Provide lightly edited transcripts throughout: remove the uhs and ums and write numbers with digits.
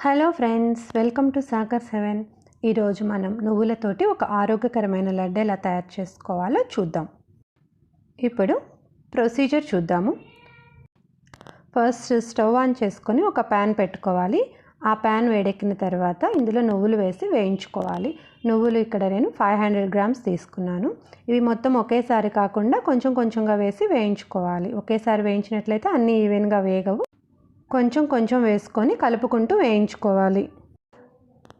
Hello friends, welcome to soccer 7. ఈరోజు మనం నువ్వులతోటి ఒక ఆరోగ్యకరమైన లడ్డు ఎలా తయారు చేసుకోవాలో చూద్దాం. ఇప్పుడు ప్రొసీజర్ చూద్దాము. ఫస్ట్ స్టవ్ ఆన్ చేసుకొని ఒక ప్యాన్ పెట్టుకోవాలి. ఆ ప్యాన్ వేడెక్కిన తర్వాత ఇందులో నువ్వులు వేసి వేయించుకోవాలి. నువ్వులు ఇక్కడ నేను 500 గ్రామ్స్ తీసుకున్నాను. ఇవి మొత్తం ఒకేసారి కాకుండా కొంచెం కొంచెంగా వేసి వేయించుకోవాలి. ఒకేసారి వేయించినట్లయితే అన్నీ ఈవెన్గా వేగవు. కొంచెం కొంచెం వేసుకొని కలుపుకుంటూ వేయించుకోవాలి.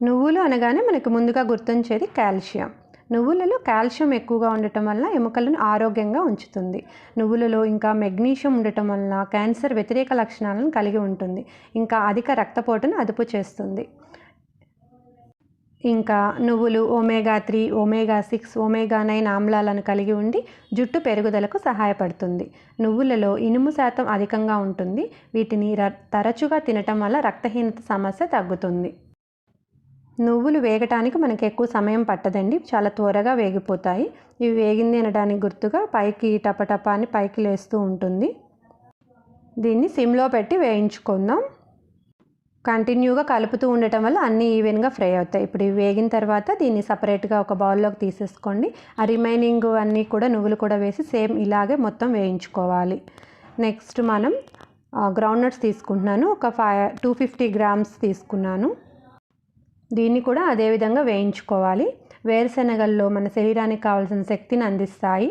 నువ్వులు అనగానే మనకు ముందుగా గుర్తొచ్చేది కాల్షియం. నువ్వులలో కాల్షియం ఎక్కువగా ఉండటం వల్ల ఎముకలను ఆరోగ్యంగా ఉంచుతుంది. నువ్వులలో ఇంకా మెగ్నీషియం ఉండటం వల్ల క్యాన్సర్ వ్యతిరేక లక్షణాలను కలిగి ఉంటుంది. ఇంకా అధిక రక్తపోటును అదుపు చేస్తుంది. ఇంకా నువ్వులు ఒమేగా 3, ఒమేగా 6, ఒమేగా 9 ఆమ్లాలను కలిగి ఉండి జుట్టు పెరుగుదలకు సహాయపడుతుంది. నువ్వులలో ఇనుము శాతం అధికంగా ఉంటుంది. వీటిని తరచుగా తినటం వల్ల రక్తహీనత సమస్య తగ్గుతుంది. నువ్వులు వేగటానికి మనకి ఎక్కువ సమయం పట్టదండి, చాలా త్వరగా వేగిపోతాయి. ఇవి వేగింది అనడానికి గుర్తుగా పైకి టపటపా అని పైకి లేస్తూ ఉంటుంది. దీన్ని సిమ్లో పెట్టి వేయించుకుందాం. కంటిన్యూగా కలుపుతూ ఉండటం వల్ల అన్నీ ఈవెన్గా ఫ్రై అవుతాయి. ఇప్పుడు ఇవి వేగిన తర్వాత దీన్ని సపరేట్గా ఒక బౌల్లోకి తీసేసుకోండి. ఆ రిమైనింగ్ అన్నీ కూడా నువ్వులు కూడా వేసి సేమ్ ఇలాగే మొత్తం వేయించుకోవాలి. నెక్స్ట్ మనం గ్రౌండ్నట్స్ తీసుకుంటున్నాను. ఒక 250 గ్రామ్స్ తీసుకున్నాను. దీన్ని కూడా అదేవిధంగా వేయించుకోవాలి. వేరుశెనగల్లో మన శరీరానికి కావాల్సిన శక్తిని అందిస్తాయి.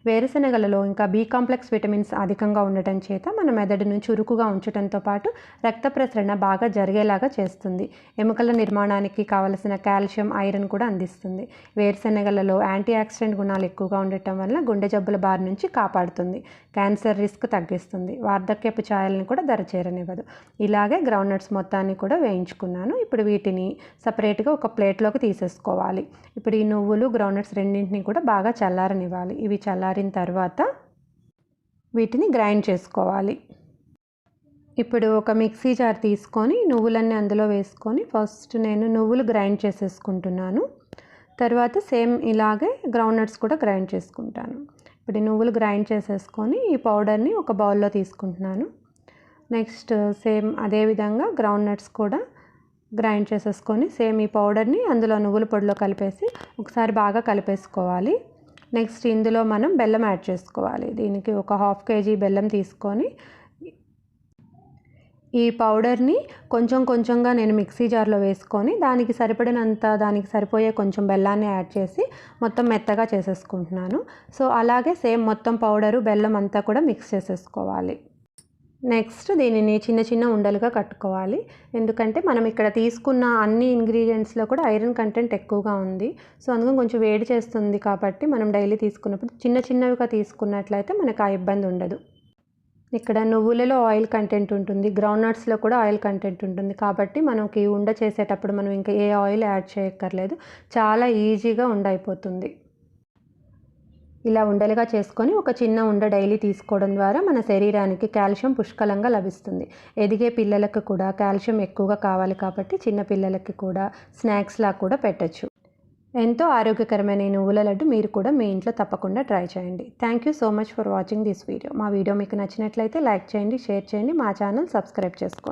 వేరుశెనగలలో ఇంకా బి కాంప్లెక్స్ విటమిన్స్ అధికంగా ఉండటం చేత మన మెదడును చురుకుగా ఉంచడంతో పాటు రక్త ప్రసరణ బాగా జరిగేలాగా చేస్తుంది. ఎముకల నిర్మాణానికి కావలసిన కాల్షియం, ఐరన్ కూడా అందిస్తుంది. వేరుశెనగలలో యాంటీ ఆక్సిడెంట్ గుణాలు ఎక్కువగా ఉండటం వల్ల గుండె జబ్బుల బారి నుంచి కాపాడుతుంది. క్యాన్సర్ రిస్క్ తగ్గిస్తుంది. వార్ధక్యపు ఛాయలను కూడా దరిచేరనివ్వదు. ఇలాగే గ్రౌండ్నట్స్ మొత్తాన్ని కూడా వేయించుకున్నాను. ఇప్పుడు వీటిని సపరేట్గా ఒక ప్లేట్లోకి తీసేసుకోవాలి. ఇప్పుడు ఈ నువ్వులు, గ్రౌండ్నట్స్ రెండింటిని కూడా బాగా చల్లారనివ్వాలి. ఇవి చల్లారిన తర్వాత వీటిని గ్రైండ్ చేసుకోవాలి. ఇప్పుడు ఒక మిక్సీ జార్ తీసుకొని నువ్వులన్నీ అందులో వేసుకొని ఫస్ట్ నేను నువ్వులు గ్రైండ్ చేసేసుకుంటున్నాను. తర్వాత సేమ్ ఇలాగే గ్రౌండ్నట్స్ కూడా గ్రైండ్ చేసుకుంటాను. ఇప్పుడు ఈ నువ్వులు గ్రైండ్ చేసేసుకొని ఈ పౌడర్ని ఒక బౌల్లో తీసుకుంటున్నాను. నెక్స్ట్ సేమ్ అదేవిధంగా గ్రౌండ్నట్స్ కూడా గ్రైండ్ చేసేసుకొని సేమ్ ఈ పౌడర్ని అందులో నువ్వుల పొడిలో కలిపేసి ఒకసారి బాగా కలిపేసుకోవాలి. నెక్స్ట్ ఇందులో మనం బెల్లం యాడ్ చేసుకోవాలి. దీనికి ఒక 1/2 kg బెల్లం తీసుకొని ఈ పౌడర్ని కొంచెం కొంచెంగా నేను మిక్సీ జార్లో వేసుకొని దానికి సరిపోయే కొంచెం బెల్లాన్ని యాడ్ చేసి మొత్తం మెత్తగా చేసేసుకుంటున్నాను. సో అలాగే సేమ్ మొత్తం పౌడరు, బెల్లం అంతా కూడా మిక్స్ చేసేసుకోవాలి. నెక్స్ట్ దీనిని చిన్న చిన్న ఉండలుగా కట్టుకోవాలి. ఎందుకంటే మనం ఇక్కడ తీసుకున్న అన్ని ఇంగ్రీడియంట్స్లో కూడా ఐరన్ కంటెంట్ ఎక్కువగా ఉంది. సో అందుకని కొంచెం వేడి చేస్తుంది కాబట్టి మనం డైలీ తీసుకున్నప్పుడు చిన్న చిన్నవిగా తీసుకున్నట్లయితే మనకు ఆ ఇబ్బంది ఉండదు. ఇక్కడ నువ్వులలో ఆయిల్ కంటెంట్ ఉంటుంది, గ్రౌండ్నట్స్లో కూడా ఆయిల్ కంటెంట్ ఉంటుంది కాబట్టి మనకి ఉండ చేసేటప్పుడు మనం ఇంకా ఏ ఆయిల్ యాడ్ చేయక్కర్లేదు. చాలా ఈజీగా ఉండ అయిపోతుంది. ఇలా ఉండలుగా చేసుకొని ఒక చిన్న ఉండ డైలీ తీసుకోవడం ద్వారా మన శరీరానికి కాల్షియం పుష్కలంగా లభిస్తుంది. ఎదిగే పిల్లలకు కూడా కాల్షియం ఎక్కువగా కావాలి కాబట్టి చిన్న పిల్లలకి కూడా స్నాక్స్లా కూడా పెట్టచ్చు. ఎంతో ఆరోగ్యకరమైన ఈ నువ్వుల లడ్డు మీరు కూడా మీ ఇంట్లో తప్పకుండా ట్రై చేయండి. Thank you so much for watching this video. మా వీడియో మీకు నచ్చినట్లయితే లైక్ చేయండి, షేర్ చేయండి, మా ఛానల్ సబ్స్క్రైబ్ చేసుకోండి.